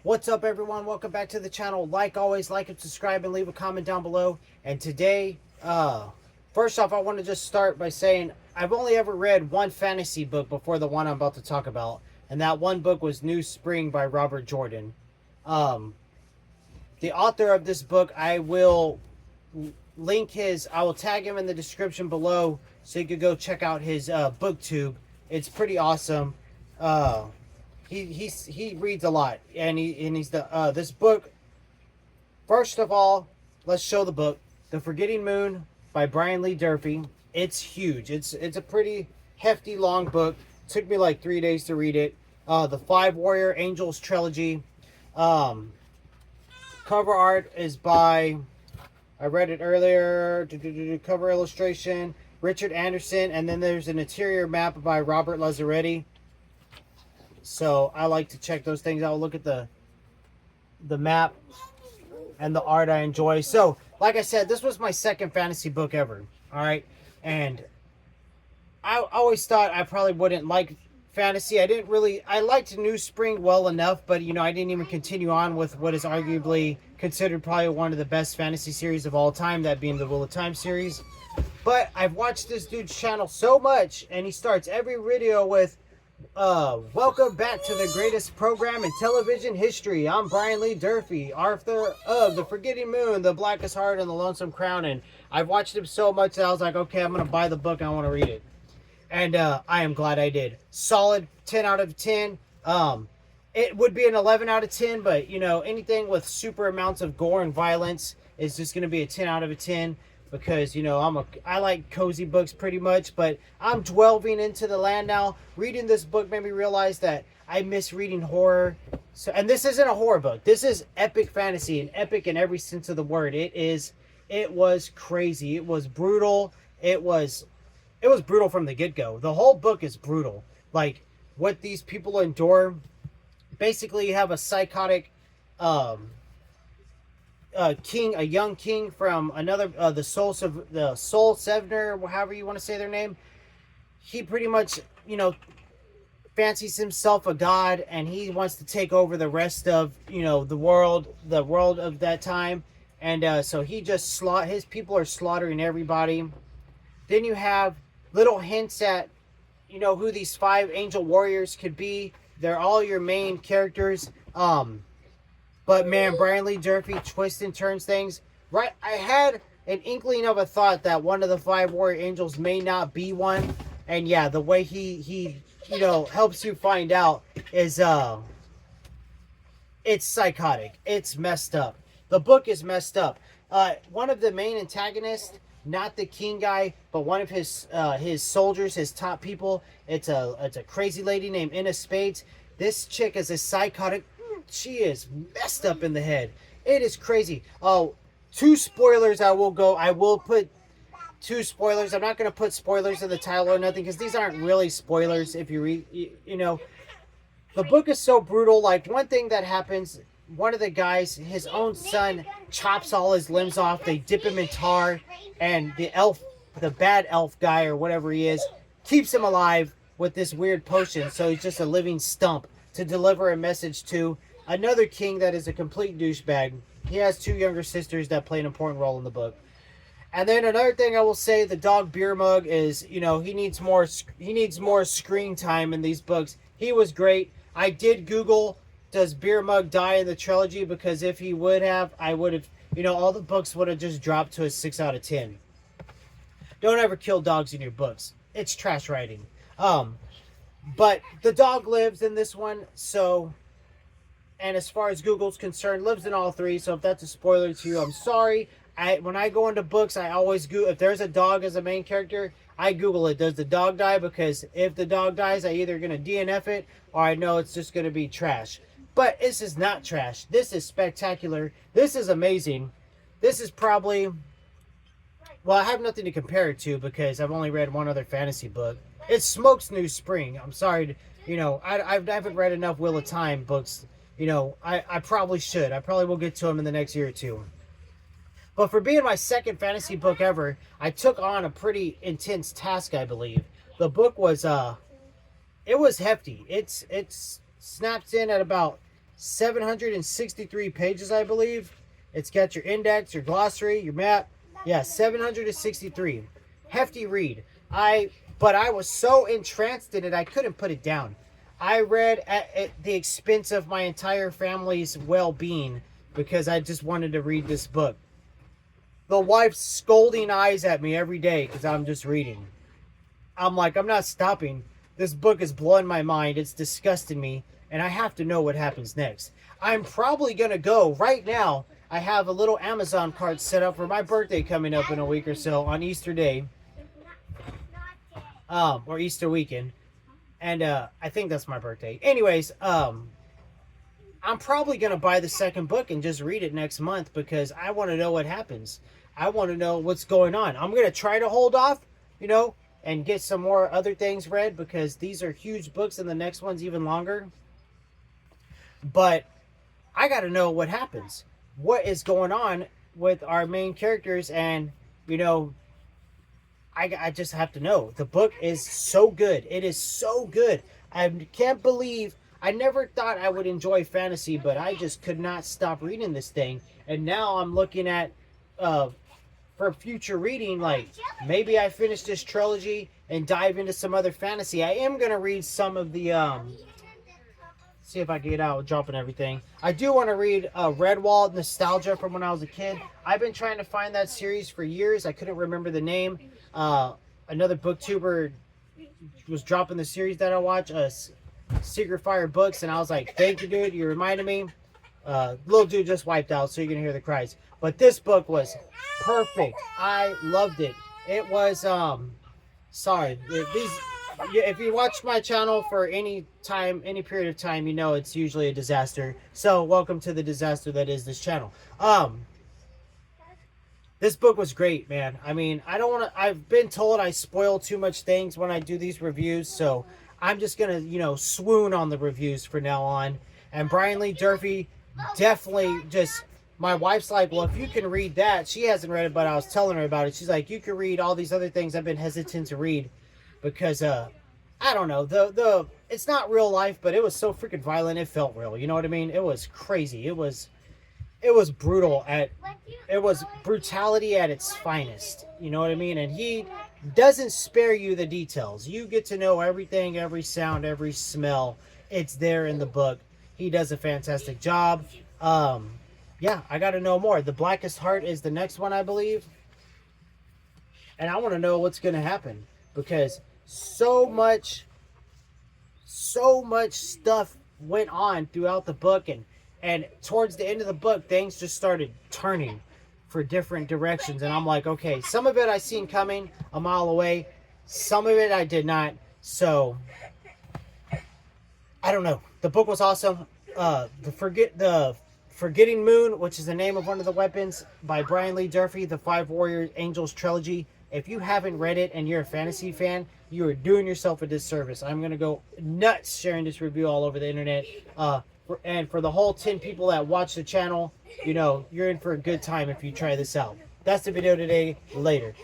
What's up, everyone? Welcome back to the channel. Like always, like and subscribe and leave a comment down below. And today, first off, I want to just start by saying I've only ever read one fantasy book before the one I'm about to talk about, and that one book was New Spring by Robert Jordan. Um, the author of this book, I will I will tag him in the description below so you could go check out his booktube. It's pretty awesome. Uh, he reads a lot, and he's the this book. First of all, let's show the book, The Forgetting Moon by Brian Lee Durfee. It's huge. It's a pretty hefty, long book. It took me like 3 days to read it. The Five Warrior Angels trilogy. Cover art is by, I read it earlier. Cover illustration, Richard Anderson, and then there's an interior map by Robert Lazzaretti. So I like to check those things out. Look at the map and the art I enjoy. So, like I said, this was my second fantasy book ever. All right, and I always thought I probably wouldn't like fantasy. I liked New Spring well enough, but I didn't even continue on with what is arguably considered probably one of the best fantasy series of all time, that being the Wheel of Time series. But I've watched this dude's channel so much, and he starts every video with, welcome back to the greatest program in television history. I'm Brian Lee Durfee, author of The Forgetting Moon, The Blackest Heart, and The Lonesome Crown. And I've watched him so much that I was like, okay, I'm going to buy the book and I want to read it. And I am glad I did. Solid 10 out of 10. It would be an 11 out of 10, but anything with super amounts of gore and violence is just going to be a 10 out of a 10. Because I like cozy books pretty much, but I'm delving into the land now. Reading this book made me realize that I miss reading horror. So, and this isn't a horror book. This is epic fantasy, and epic in every sense of the word. It was crazy. It was brutal. It was brutal from the get-go. The whole book is brutal. Like what these people endure. Basically, you have a psychotic king, a young king from another, the Soul Sevener, however you want to say their name. He pretty much, fancies himself a god, and he wants to take over the rest of, the world of that time. And so he just his people are slaughtering everybody. Then you have little hints at, who these 5 angel warriors could be. They're all your main characters. But man, Brian Lee Durfee twists and turns things. Right, I had an inkling of a thought that one of the 5 warrior angels may not be one. And yeah, the way he helps you find out is it's psychotic. It's messed up. The book is messed up. One of the main antagonists, not the king guy, but one of his soldiers, his top people, it's a crazy lady named Inna Spades. This chick is a psychotic. She is messed up in the head. It is crazy. Oh, 2 spoilers. I will put 2 spoilers. I'm not going to put spoilers in the title or nothing, because these aren't really spoilers. If you read, the book is so brutal. Like, one thing that happens, one of the guys, his own son, chops all his limbs off. They dip him in tar, and the bad elf guy or whatever he is, keeps him alive with this weird potion. So he's just a living stump to deliver a message to another king that is a complete douchebag. He has 2 younger sisters that play an important role in the book. And then another thing I will say, the dog Beer Mug is, he needs more screen time in these books. He was great. I did Google, does Beer Mug die in the trilogy? Because if he would have, I would have, all the books would have just dropped to a 6 out of 10. Don't ever kill dogs in your books. It's trash writing. But the dog lives in this one, so, and as far as Google's concerned, lives in all 3, so if that's a spoiler to you, I'm sorry. When I go into books, I always Google, if there's a dog as a main character, I Google it, does the dog die? Because if the dog dies, I either going to DNF it, or I know it's just going to be trash. But this is not trash. This is spectacular. This is amazing. This is probably, well, I have nothing to compare it to, because I've only read one other fantasy book. It's Smoke's New Spring. I'm sorry to, I haven't read enough Wheel of Time books. I probably should. I probably will get to them in the next year or 2. But for being my second fantasy book ever, I took on a pretty intense task, I believe. The book was, it was hefty. It's snaps in at about 763 pages, I believe. It's got your index, your glossary, your map. Yeah, 763. Hefty read. But I was so entranced in it, I couldn't put it down. I read at the expense of my entire family's well-being because I just wanted to read this book. The wife's scolding eyes at me every day because I'm just reading. I'm like, I'm not stopping. This book is blowing my mind. It's disgusting me. And I have to know what happens next. I'm probably going to go right now. I have a little Amazon cart set up for my birthday coming up in a week or so on Easter Day. Or Easter weekend. And I think that's my birthday. Anyways, I'm probably going to buy the second book and just read it next month because I want to know what happens. I want to know what's going on. I'm going to try to hold off, and get some more other things read because these are huge books and the next one's even longer. But I got to know what happens. What is going on with our main characters, and I just have to know. The book is so good. It is so good. I can't believe, I never thought I would enjoy fantasy, but I just could not stop reading this thing. And now I'm looking at, for future reading, like maybe I finish this trilogy and dive into some other fantasy. I am going to read some of the, see if I can get out dropping everything. I do want to read Redwall Nostalgia from when I was a kid. I've been trying to find that series for years. I couldn't remember the name. Another booktuber was dropping the series that I watch, Secret Fire Books, and I was like, thank you, dude. You reminded me. Little dude just wiped out, so you're going to hear the cries. But this book was perfect. I loved it. It was, sorry. If you watch my channel for any time, any period of time, it's usually a disaster. So welcome to the disaster that is this channel. This book was great, man. I mean, I've been told I spoil too much things when I do these reviews, so I'm just going to, swoon on the reviews from now on. And Brian Lee Durfee definitely just, my wife's like, well, if you can read that, she hasn't read it, but I was telling her about it. She's like, you can read all these other things I've been hesitant to read because, I don't know, it's not real life, but it was so freaking violent. It felt real. You know what I mean? It was crazy. It was brutal it was brutality at its finest. You know what I mean? And he doesn't spare you the details. You get to know everything, every sound, every smell. It's there in the book. He does a fantastic job. Yeah, I got to know more. The Blackest Heart is the next one, I believe. And I want to know what's going to happen because so much stuff went on throughout the book, and towards the end of the book, things just started turning for different directions. And I'm like, okay, some of it I seen coming a mile away. Some of it I did not. So, I don't know. The book was awesome. The Forgetting Moon, which is the name of one of the weapons, by Brian Lee Durfee, the Five Warrior Angels trilogy. If you haven't read it and you're a fantasy fan, you are doing yourself a disservice. I'm going to go nuts sharing this review all over the internet. And for the whole 10 people that watch the channel, you're in for a good time if you try this out. That's the video today. Later.